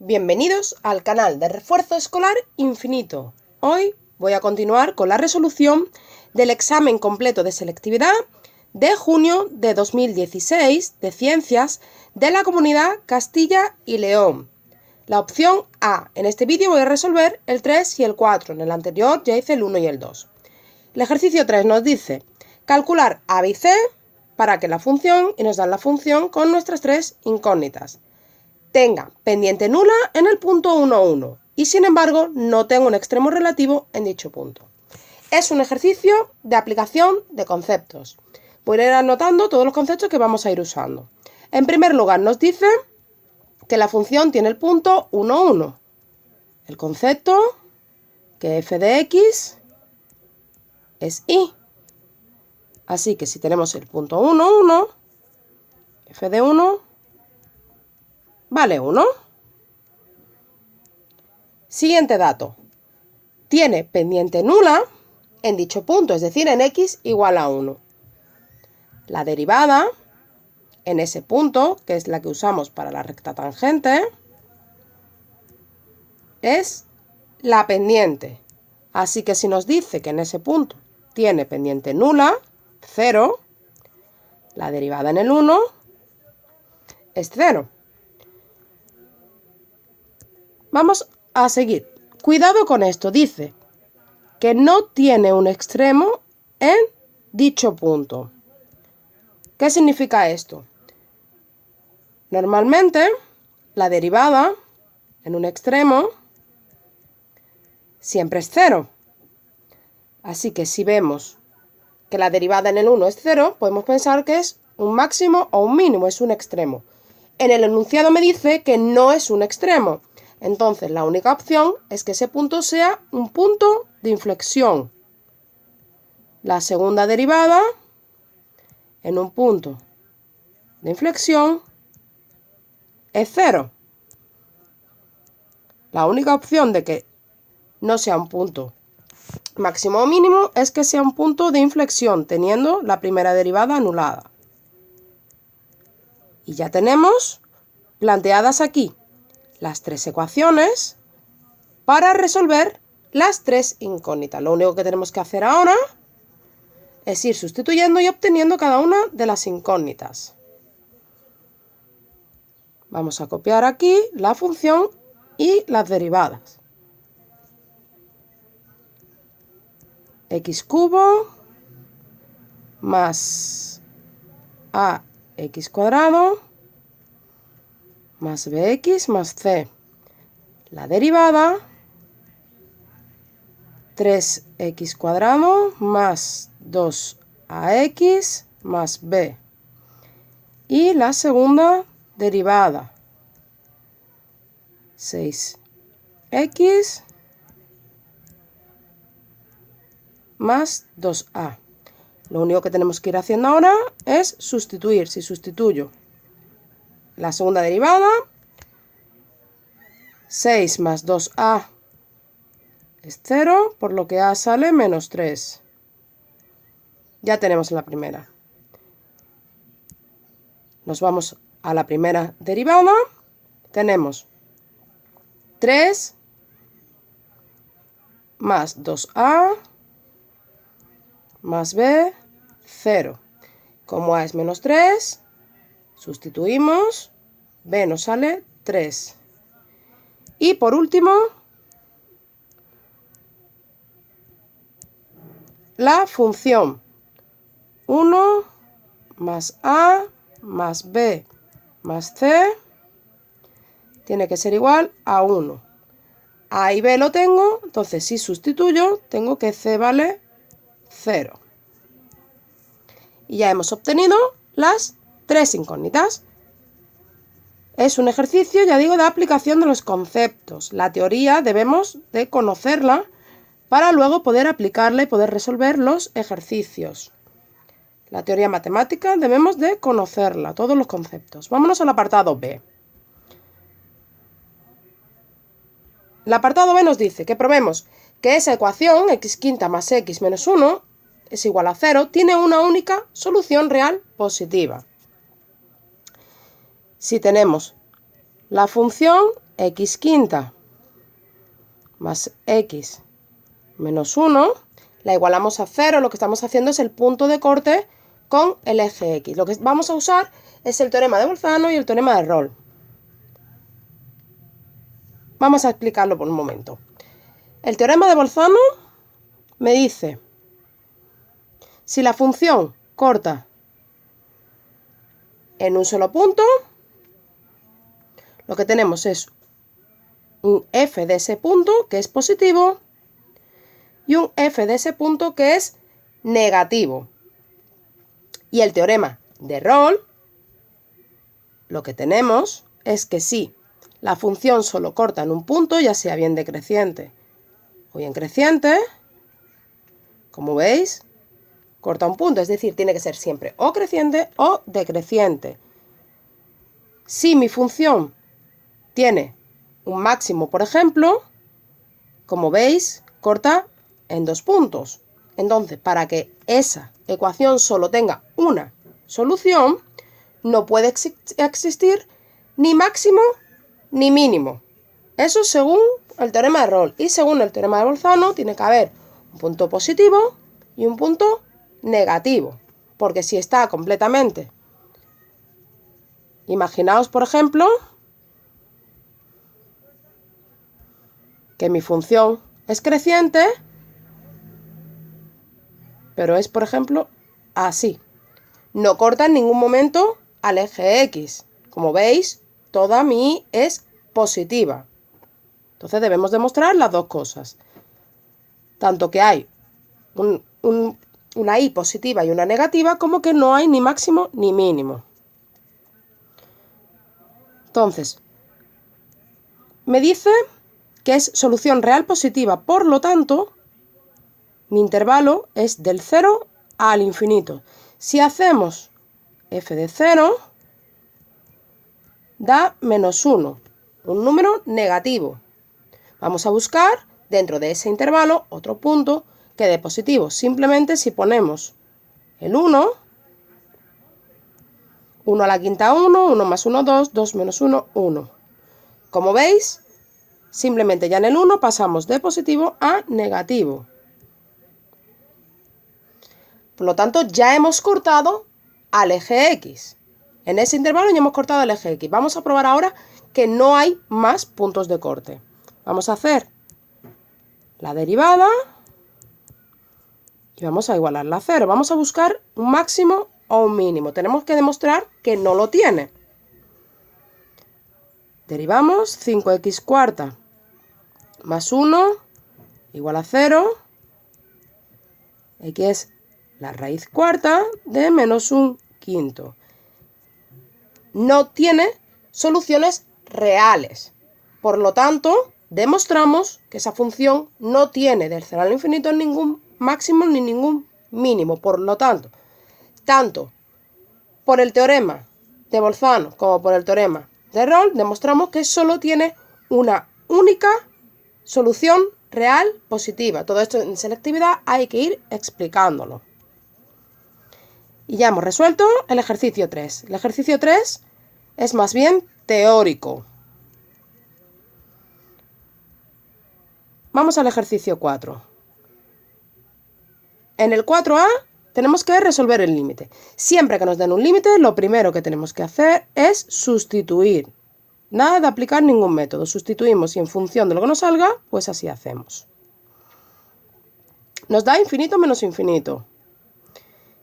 Bienvenidos al canal de Refuerzo Escolar Infinito. Hoy voy a continuar con la resolución del examen completo de selectividad de junio de 2016 de Ciencias de la Comunidad Castilla y León. La opción A. En este vídeo voy a resolver el 3 y el 4. En el anterior ya hice el 1 y el 2. El ejercicio 3 nos dice calcular A, B y C para que la función, y nos dan la función con nuestras tres incógnitas, tenga pendiente nula en el punto 1, 1 y sin embargo no tenga un extremo relativo en dicho punto. Es un ejercicio de aplicación de conceptos. Voy a ir anotando todos los conceptos que vamos a ir usando. En primer lugar nos dice que la función tiene el punto 1, 1. El concepto que f de x es y. Así que si tenemos el punto 1, 1, f de 1 vale 1. Siguiente dato. Tiene pendiente nula en dicho punto, es decir, en x igual a 1. La derivada en ese punto, que es la que usamos para la recta tangente, es la pendiente. Así que si nos dice que en ese punto tiene pendiente nula, 0, la derivada en el 1 es 0. Vamos a seguir. Cuidado con esto. Dice que no tiene un extremo en dicho punto. ¿Qué significa esto? Normalmente, la derivada en un extremo siempre es 0. Así que si vemos que la derivada en el 1 es 0, podemos pensar que es un máximo o un mínimo, es un extremo. En el enunciado me dice que no es un extremo. Entonces, la única opción es que ese punto sea un punto de inflexión. La segunda derivada en un punto de inflexión es 0. La única opción de que no sea un punto máximo o mínimo es que sea un punto de inflexión, teniendo la primera derivada anulada. Y ya tenemos planteadas aquí las tres ecuaciones para resolver las tres incógnitas. Lo único que tenemos que hacer ahora es ir sustituyendo y obteniendo cada una de las incógnitas. Vamos a copiar aquí la función y las derivadas. X cubo más ax cuadrado más bx más c. La derivada 3x cuadrado más 2ax más b. Y la segunda derivada 6x más 2a. Lo único que tenemos que ir haciendo ahora es sustituir. Si sustituyo la segunda derivada, 6 más 2a es 0, por lo que a sale menos 3. Ya tenemos la primera. Nos vamos a la primera derivada. Tenemos 3 más 2a más b, 0. Como a es menos 3, sustituimos, b nos sale 3. Y por último, la función 1 más a más b más c tiene que ser igual a 1. A y b lo tengo, entonces si sustituyo, tengo que c vale 0. Y ya hemos obtenido las tres incógnitas. Es un ejercicio, ya digo, de aplicación de los conceptos. La teoría debemos de conocerla para luego poder aplicarla y poder resolver los ejercicios. La teoría matemática debemos de conocerla, todos los conceptos. Vámonos al apartado B. El apartado B nos dice que probemos que esa ecuación, x quinta más x menos 1, es igual a 0, tiene una única solución real positiva. Si tenemos la función x quinta más x menos 1, la igualamos a 0, lo que estamos haciendo es el punto de corte con el eje x. Lo que vamos a usar es el teorema de Bolzano y el teorema de Rolle. Vamos a explicarlo por un momento. El teorema de Bolzano me dice, si la función corta en un solo punto, lo que tenemos es un f de ese punto que es positivo y un f de ese punto que es negativo. Y el teorema de Rolle, lo que tenemos es que si la función solo corta en un punto, ya sea bien decreciente o bien creciente, como veis, corta un punto, es decir, tiene que ser siempre o creciente o decreciente. Si mi función tiene un máximo, por ejemplo, como veis, corta en 2 puntos. Entonces, para que esa ecuación solo tenga una solución, no puede existir ni máximo ni mínimo. Eso según el teorema de Rolle. Y según el teorema de Bolzano, tiene que haber un punto positivo y un punto negativo. Porque si está completamente... Imaginaos, por ejemplo, que mi función es creciente, pero es, por ejemplo, así. No corta en ningún momento al eje X. Como veis, toda mi es positiva. Entonces debemos demostrar las dos cosas. Tanto que hay una y positiva y una negativa, como que no hay ni máximo ni mínimo. Entonces, me dice que es solución real positiva, por lo tanto, mi intervalo es del 0 al infinito. Si hacemos f de 0, da menos 1, un número negativo. Vamos a buscar dentro de ese intervalo otro punto que dé positivo. Simplemente si ponemos el 1, 1 a la quinta 1, 1 más 1, 2, 2 menos 1, 1. Como veis, simplemente ya en el 1 pasamos de positivo a negativo. Por lo tanto, ya hemos cortado al eje X. En ese intervalo ya hemos cortado el eje X. Vamos a probar ahora que no hay más puntos de corte. Vamos a hacer la derivada y vamos a igualarla a 0. Vamos a buscar un máximo o un mínimo. Tenemos que demostrar que no lo tiene. Derivamos 5x cuarta más 1 igual a 0. X es la raíz cuarta de menos un quinto. No tiene soluciones reales. Por lo tanto, demostramos que esa función no tiene del 0 al infinito ningún máximo ni ningún mínimo. Por lo tanto, tanto por el teorema de Bolzano como por el teorema de Rolle, demostramos que solo tiene una única solución real positiva. Todo esto en selectividad hay que ir explicándolo. Y ya hemos resuelto el ejercicio 3. El ejercicio 3 es más bien teórico. Vamos al ejercicio 4. En el 4a tenemos que resolver el límite. Siempre que nos den un límite, lo primero que tenemos que hacer es sustituir. Nada de aplicar ningún método. Sustituimos y en función de lo que nos salga, pues así hacemos. Nos da infinito menos infinito,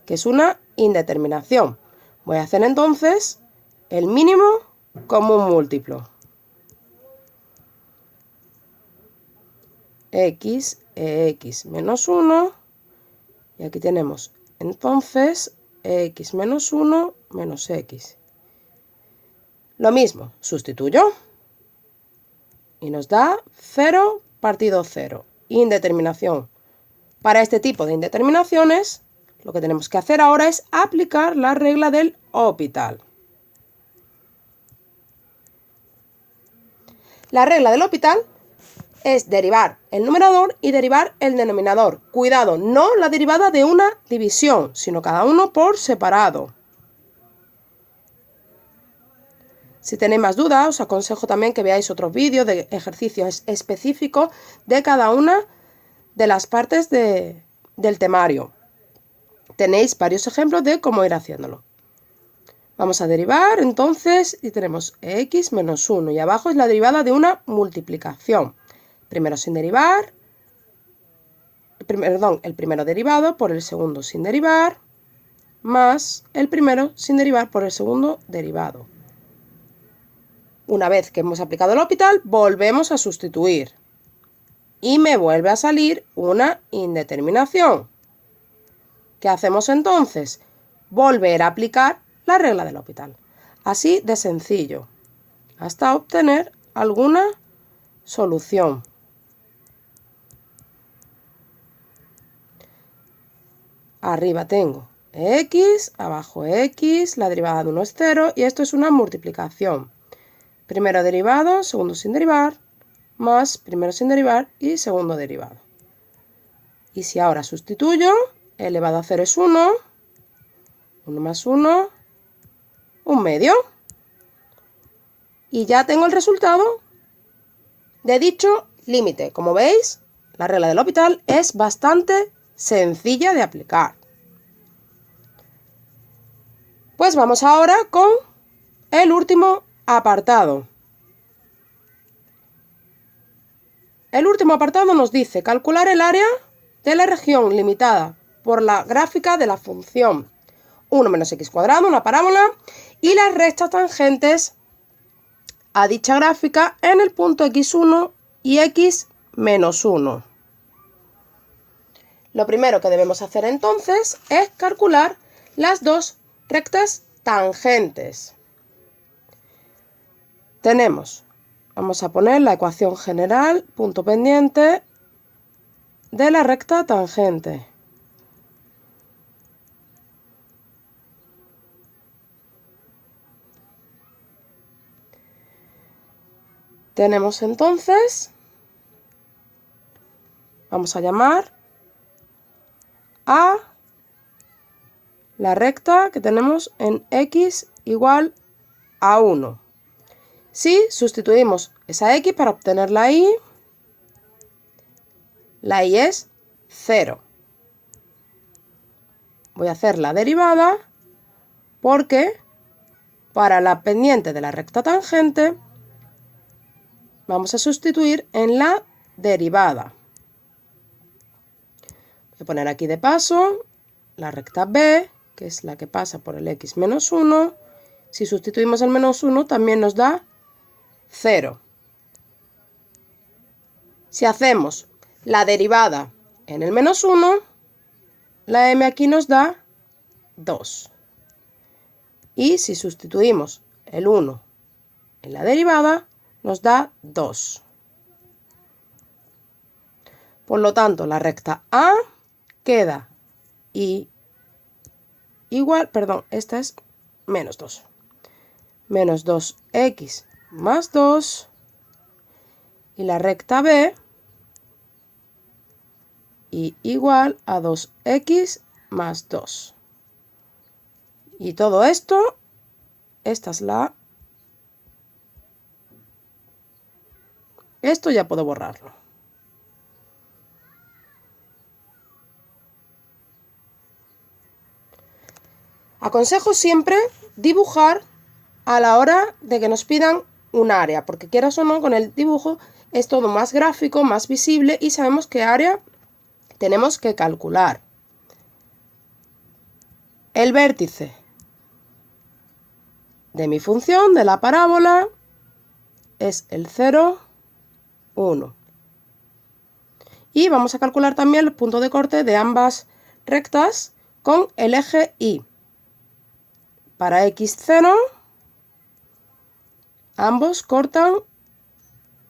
que es una indeterminación. Voy a hacer entonces el mínimo como un múltiplo. X menos 1. Y aquí tenemos entonces x menos 1 menos x. Lo mismo, sustituyo. Y nos da 0 partido 0. Indeterminación. Para este tipo de indeterminaciones, lo que tenemos que hacer ahora es aplicar la regla del Hospital. La regla del Hospital es derivar el numerador y derivar el denominador. Cuidado, no la derivada de una división, sino cada uno por separado. Si tenéis más dudas, os aconsejo también que veáis otros vídeos de ejercicios específicos de cada una de las partes del temario. Tenéis varios ejemplos de cómo ir haciéndolo. Vamos a derivar entonces y tenemos x menos 1 y abajo es la derivada de una multiplicación. Primero sin derivar, el primero derivado por el segundo sin derivar, más el primero sin derivar por el segundo derivado. Una vez que hemos aplicado el L'Hopital, volvemos a sustituir. Y me vuelve a salir una indeterminación. ¿Qué hacemos entonces? Volver a aplicar la regla del L'Hopital. Así de sencillo, hasta obtener alguna solución. Arriba tengo x, abajo x, la derivada de 1 es 0 y esto es una multiplicación. Primero derivado, segundo sin derivar, más primero sin derivar y segundo derivado. Y si ahora sustituyo, elevado a 0 es 1, 1 más 1, 1/2. Y ya tengo el resultado de dicho límite. Como veis, la regla del L'Hopital es bastante sencilla de aplicar. Pues vamos ahora con el último apartado. El último apartado nos dice calcular el área de la región limitada por la gráfica de la función 1 menos x cuadrado, una parábola, y las rectas tangentes a dicha gráfica en el punto x1 y x menos 1. Lo primero que debemos hacer entonces es calcular las dos rectas tangentes. Vamos a poner la ecuación general, punto pendiente, de la recta tangente. Tenemos entonces, vamos a llamar a la recta que tenemos en x igual a 1. Si sustituimos esa x para obtener la y es 0. Voy a hacer la derivada porque para la pendiente de la recta tangente vamos a sustituir en la derivada. Voy a poner aquí de paso la recta b, que es la que pasa por el x menos 1. Si sustituimos el menos 1 también nos da 0. Si hacemos la derivada en el menos 1, la m aquí nos da 2. Y si sustituimos el 1 en la derivada, nos da 2. Por lo tanto, la recta A queda esta es menos 2. Menos 2x más 2. Y la recta B y igual a 2x más 2. Y todo esto, esto ya puedo borrarlo. Aconsejo siempre dibujar a la hora de que nos pidan un área, porque quieras o no, con el dibujo es todo más gráfico, más visible y sabemos qué área tenemos que calcular. El vértice de mi función, de la parábola, es el 0, 1. Y vamos a calcular también el punto de corte de ambas rectas con el eje Y. Para x0, ambos cortan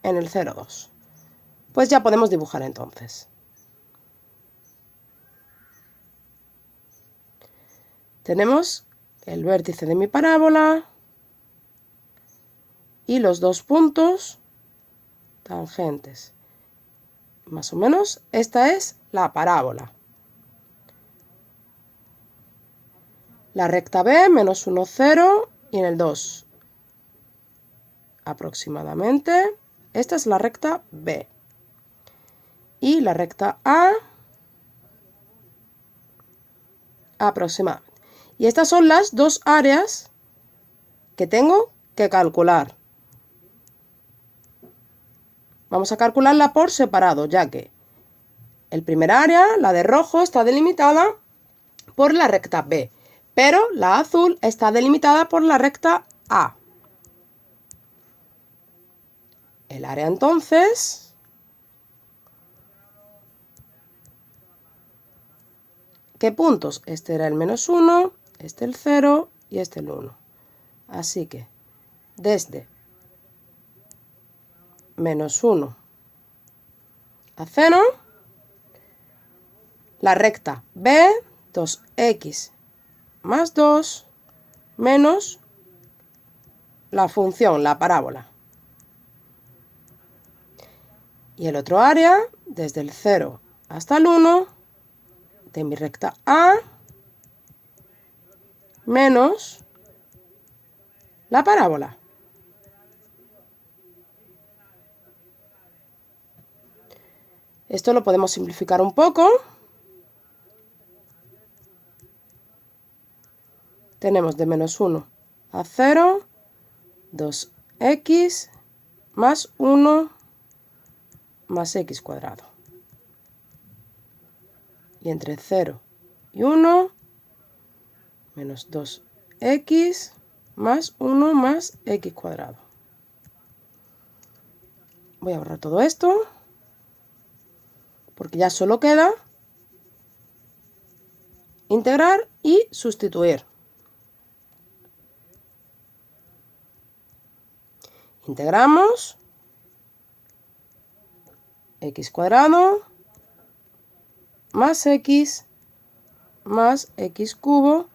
en el 0, 2. Pues ya podemos dibujar entonces. Tenemos el vértice de mi parábola y los dos puntos tangentes. Más o menos esta es la parábola. La recta B, menos 1, 0 y en el 2. aproximadamente. Esta es la recta B. Y la recta A aproximadamente. Y estas son las dos áreas que tengo que calcular. Vamos a calcularla por separado, ya que el primer área, la de rojo, está delimitada por la recta B, pero la azul está delimitada por la recta A. El área entonces ¿qué puntos? Este era el -1, este el 0 y este el 1. Así que desde -1 a 0, la recta B, 2x más 2 menos la función, la parábola. Y el otro área, desde el 0 hasta el 1, de mi recta A menos la parábola. Esto lo podemos simplificar un poco. Tenemos de -1 a 0, 2x más 1 más x cuadrado. Y entre 0 y 1, menos 2x más 1 más x cuadrado. Voy a borrar todo esto, porque ya solo queda integrar y sustituir. Integramos x cuadrado más x cubo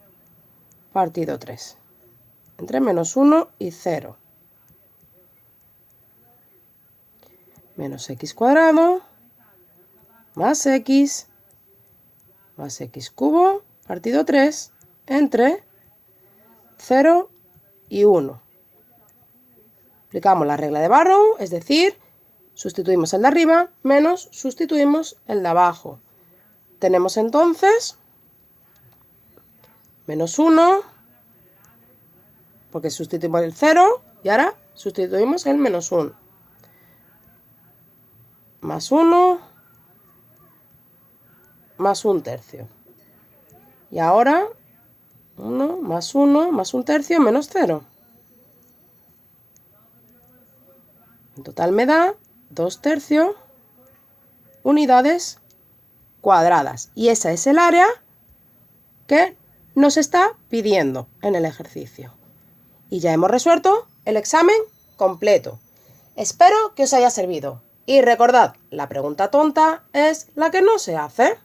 partido 3 entre -1 y 0 menos x cuadrado más x cubo partido 3 entre 0 y 1. Aplicamos la regla de Barrow, es decir, sustituimos el de arriba menos sustituimos el de abajo. Tenemos entonces -1, porque sustituimos el 0 y ahora sustituimos el -1. Más 1 más 1/3. Y ahora 1 más 1/3 menos 0. En total me da 2/3 unidades cuadradas. Y esa es el área que nos está pidiendo en el ejercicio. Y ya hemos resuelto el examen completo. Espero que os haya servido. Y recordad, la pregunta tonta es la que no se hace.